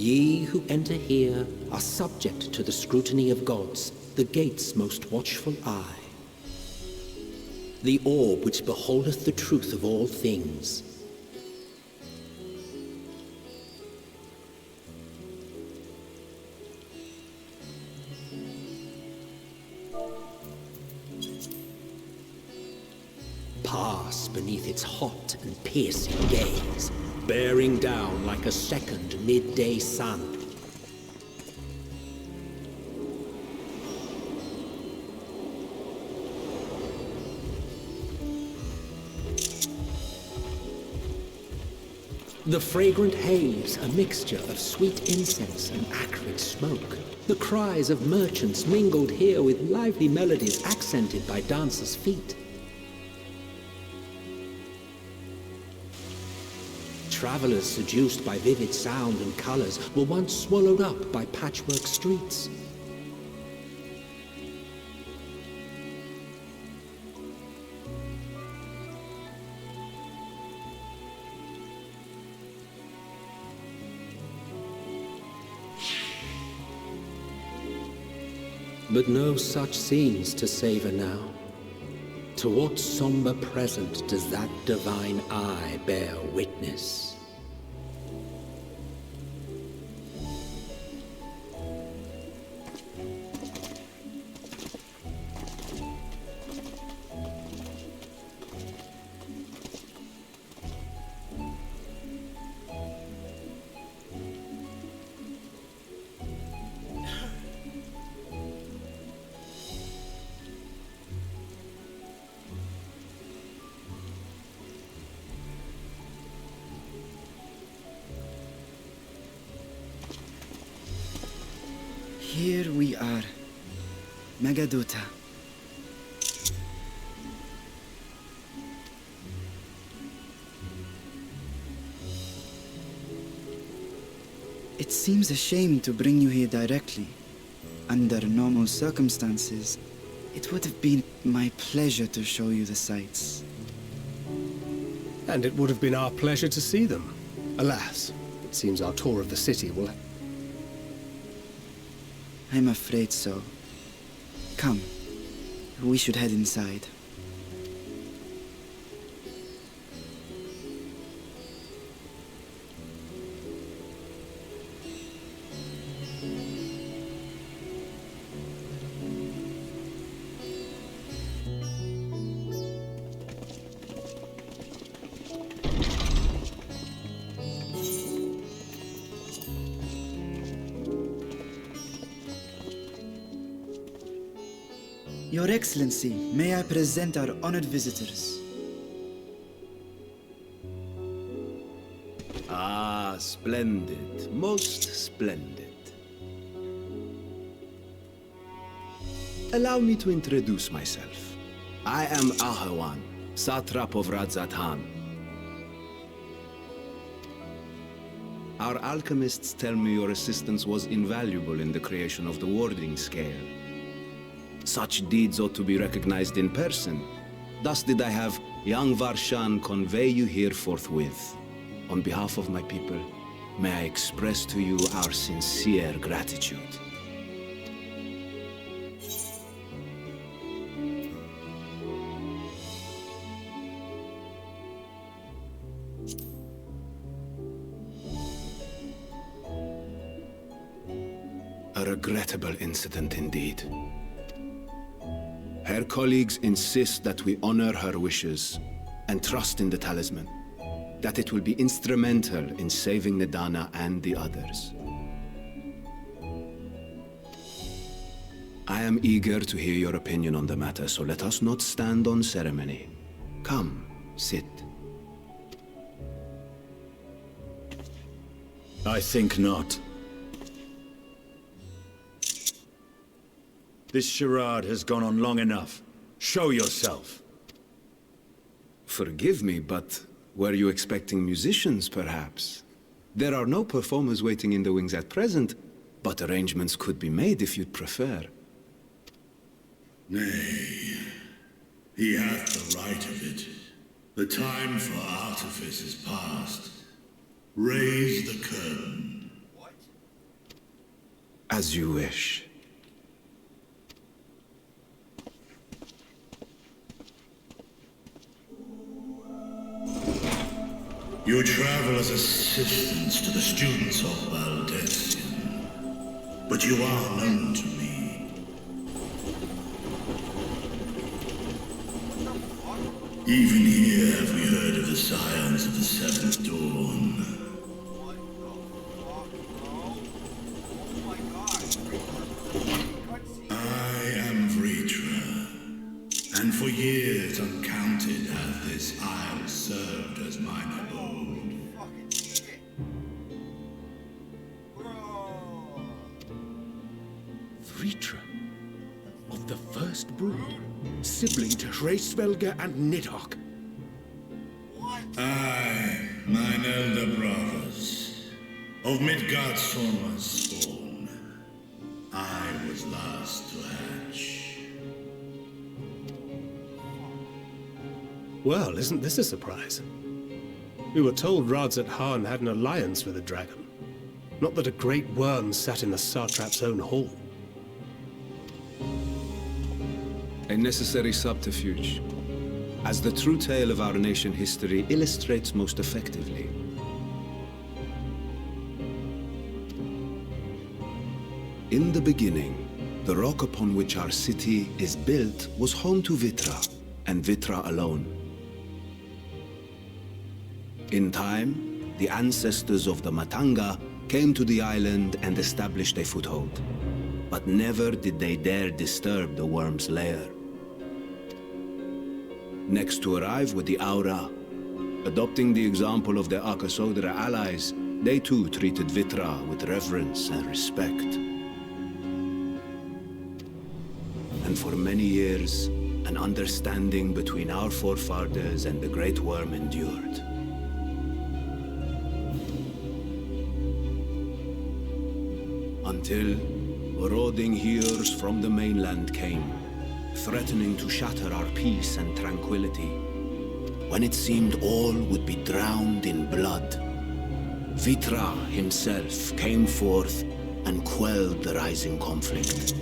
Ye who enter here are subject to the scrutiny of gods, the gate's most watchful eye. The orb which beholdeth the truth of all things. Pass beneath its hot and piercing gaze, bearing down like a second midday sun. The fragrant haze, a mixture of sweet incense and acrid smoke. The cries of merchants mingled here with lively melodies accented by dancers' feet. Travelers seduced by vivid sound and colors were once swallowed up by patchwork streets. But no such scenes to savor now. To what somber present does that divine eye bear witness? Here we are, Megaduta. It seems a shame to bring you here directly. Under normal circumstances, it would have been my pleasure to show you the sights. And it would have been our pleasure to see them. Alas, it seems our tour of the city will... I'm afraid so. Come, we should head inside. Your Excellency, may I present our honored visitors? Ah, splendid. Most splendid. Allow me to introduce myself. I am Ahawan, Satrap of Radz. Our alchemists tell me your assistance was invaluable in the creation of the warding scale. Such deeds ought to be recognized in person. Thus did I have young Varshan convey you here forthwith. On behalf of my people, may I express to you our sincere gratitude. A regrettable incident indeed. Her colleagues insist that we honor her wishes and trust in the talisman, that it will be instrumental in saving Nidana and the others. I am eager to hear your opinion on the matter, so let us not stand on ceremony. Come, sit. I think not. This charade has gone on long enough. Show yourself. Forgive me, but were you expecting musicians, perhaps? There are no performers waiting in the wings at present, but arrangements could be made if you'd prefer. Nay, he hath the right of it. The time for artifice is past. Raise the curtain. As you wish. You travel as assistants to the students of Valdesian, but you are known to me. Even here have we heard of the scions of the Seventh Dawn. I am Vritra, and for years uncounted hath this isle served as mine abode. Vritra, of the first brood, sibling to Hraesvelgr and Nidhogg. Aye, mine elder brothers, of Midgardsormr's spawn, I was last to hatch. Well, isn't this a surprise? We were told Radz had an alliance with a dragon. Not that a great worm sat in the Satrap's own hall. A necessary subterfuge, as the true tale of our nation history illustrates most effectively. In the beginning, the rock upon which our city is built was home to Vitra, and Vitra alone. In time, the ancestors of the Matanga came to the island and established a foothold. But never did they dare disturb the worm's lair. Next to arrive were the Aura. Adopting the example of their Akasodra allies, they too treated Vitra with reverence and respect. And for many years, an understanding between our forefathers and the Great Worm endured. Until marauding heroes from the mainland came, threatening to shatter our peace and tranquility. When it seemed all would be drowned in blood, Vitra himself came forth and quelled the rising conflict.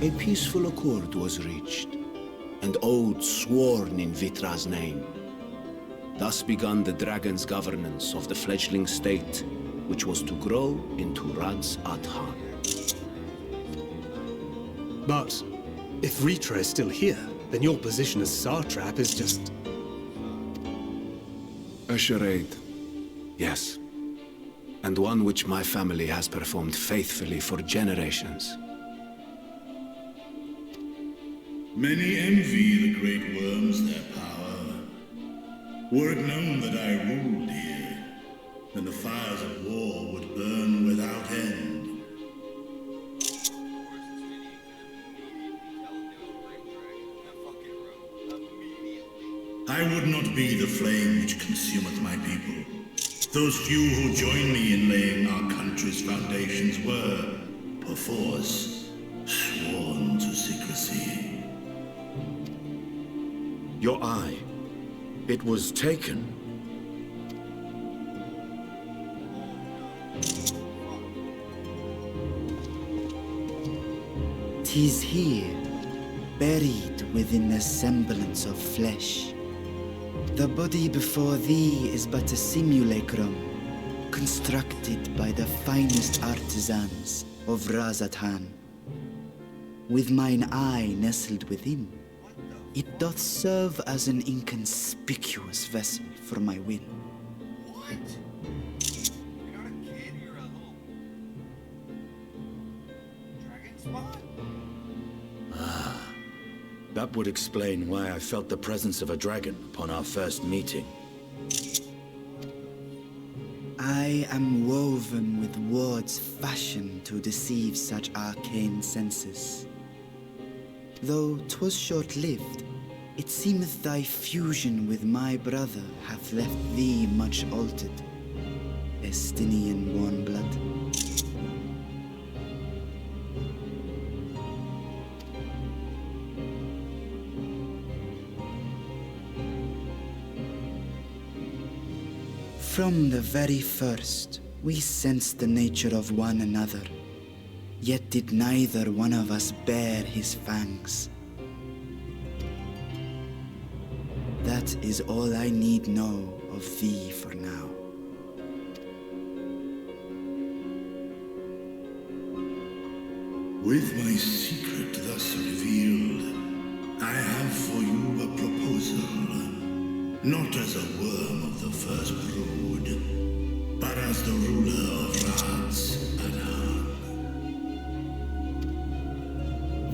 A peaceful accord was reached, and oaths sworn in Vitra's name. Thus began the dragon's governance of the fledgling state, which was to grow into Radz. But if Vritra is still here, then your position as Satrap is just... A charade, yes. And one which my family has performed faithfully for generations. Many envy the Great Worms their power. Were it known that I ruled here, then the fires of war would burn without end. I would not be the flame which consumeth my people. Those few who join me in laying our country's foundations were, perforce, sworn to secrecy. Your eye. It was taken. "'Tis here, buried within the semblance of flesh. The body before thee is but a simulacrum, constructed by the finest artisans of Razathan. With mine eye nestled within, it doth serve as an inconspicuous vessel for my will." What? You're not a kid, you're a little dragon spawn? That would explain why I felt the presence of a dragon upon our first meeting. I am woven with words fashioned to deceive such arcane senses. Though 'twas short-lived, it seemeth thy fusion with my brother hath left thee much altered, Estinian warm blood. From the very first, We sensed the nature of one another, yet did neither one of us bare his fangs. That is all I need know of thee for now. With my secret thus revealed, I have for you a proposal. Not as a worm of the first brood, but as the ruler of Radz and Han.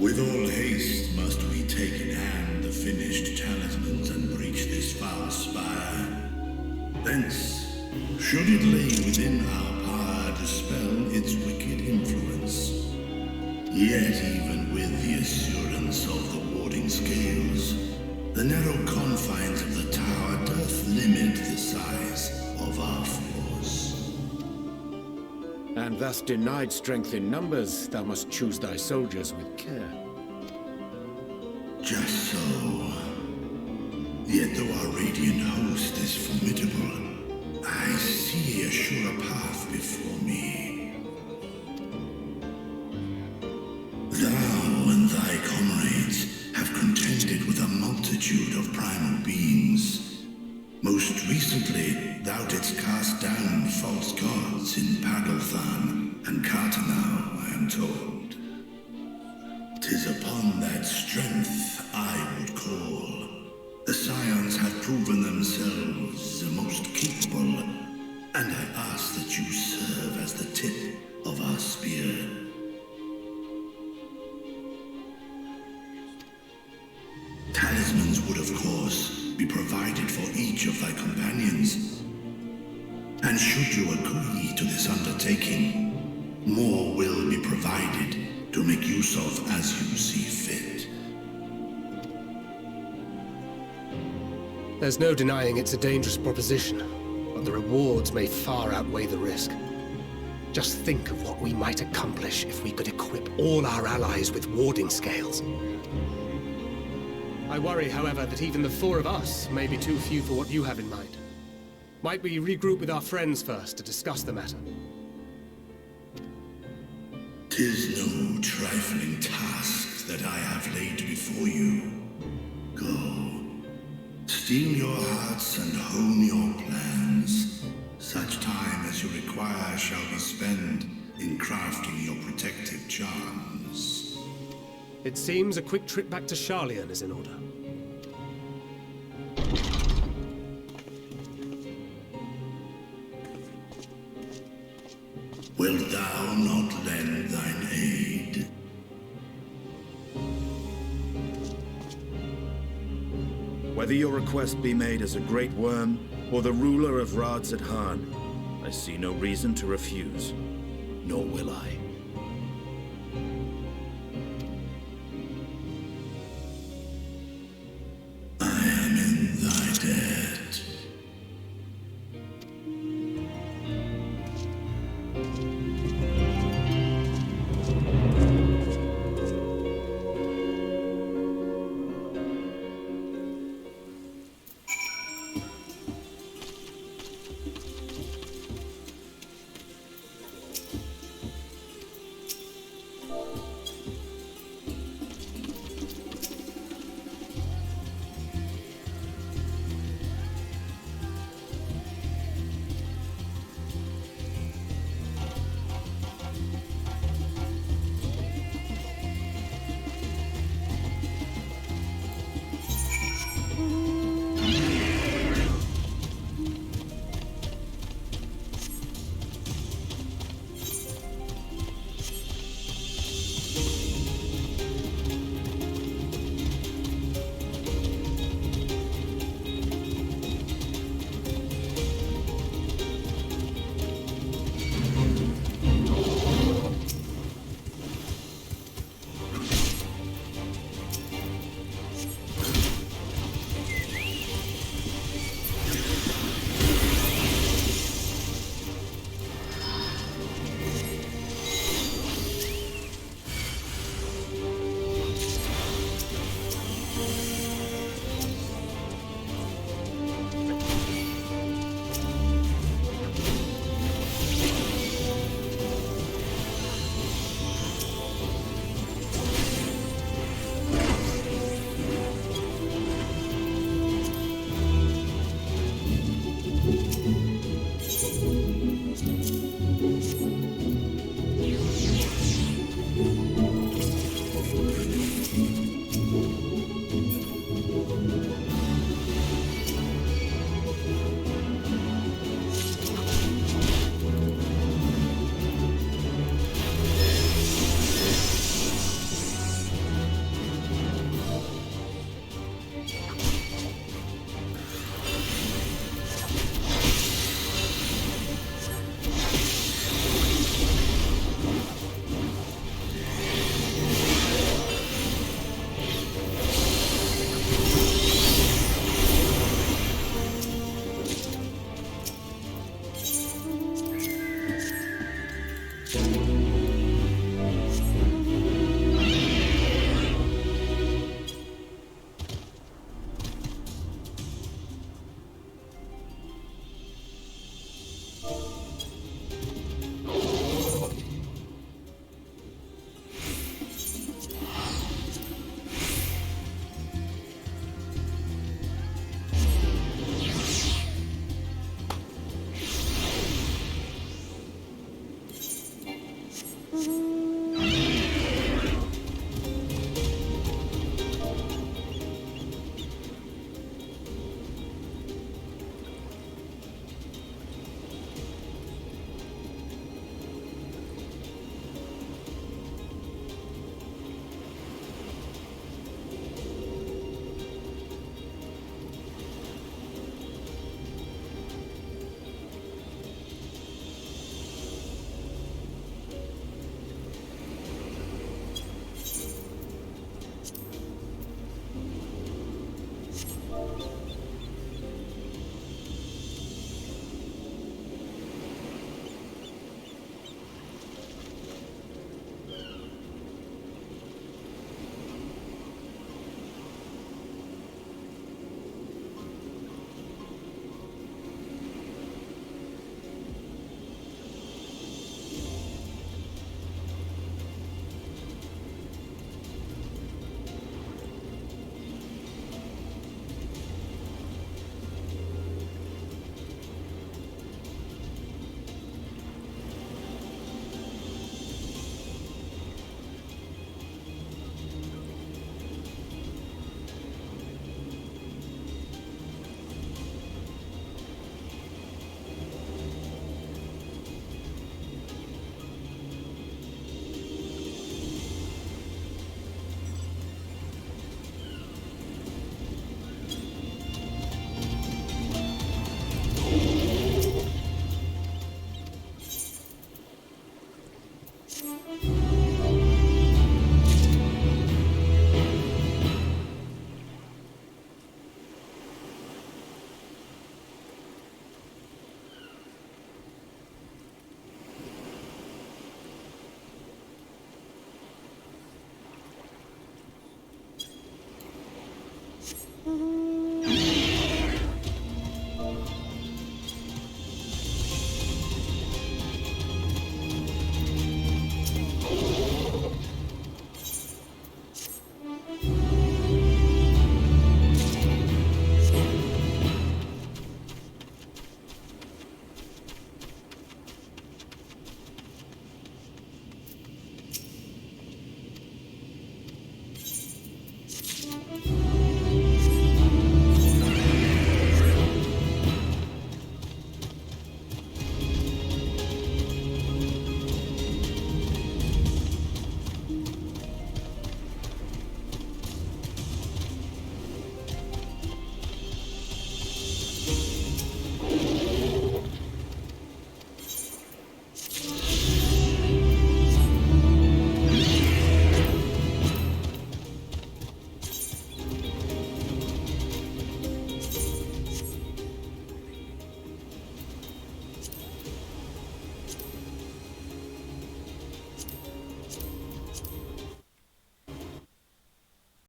With all haste must we take in hand the finished talismans and breach this foul spire. Thence, should it lay within our power, dispel its wicked influence. Yet even with the assurance of the warding scales, the narrow confines of the tower doth limit the size of our force. And thus denied strength in numbers, thou must choose thy soldiers with care. Just so. Yet though our radiant host is formidable, I see a surer path before me. Thou and thy comrades have contended with a multitude of primal beings. Most recently, thou didst cast down false gods in Pagalthan and Cartanau, I am told. 'Tis upon that strength I would call. The Scions have proven themselves the most capable, and I ask that you serve as the tip of our spear. Talismans would, of course, be provided for each of thy companions. And should you agree to this undertaking, more will be provided to make use of as you see fit. There's no denying it's a dangerous proposition, but the rewards may far outweigh the risk. Just think of what we might accomplish if we could equip all our allies with warding scales. I worry, however, that even the four of us may be too few for what you have in mind. Might we regroup with our friends first to discuss the matter? 'Tis no trifling task that I have laid before you. Go. Steel your hearts and hone your plans. Such time as you require shall be spent in crafting your protective charms. It seems a quick trip back to Charlian is in order. Wilt thou not lend thine aid? Whether your request be made as a great worm or the ruler of Radz at Han, I see no reason to refuse, nor will I. I am in thy debt. Mm-hmm.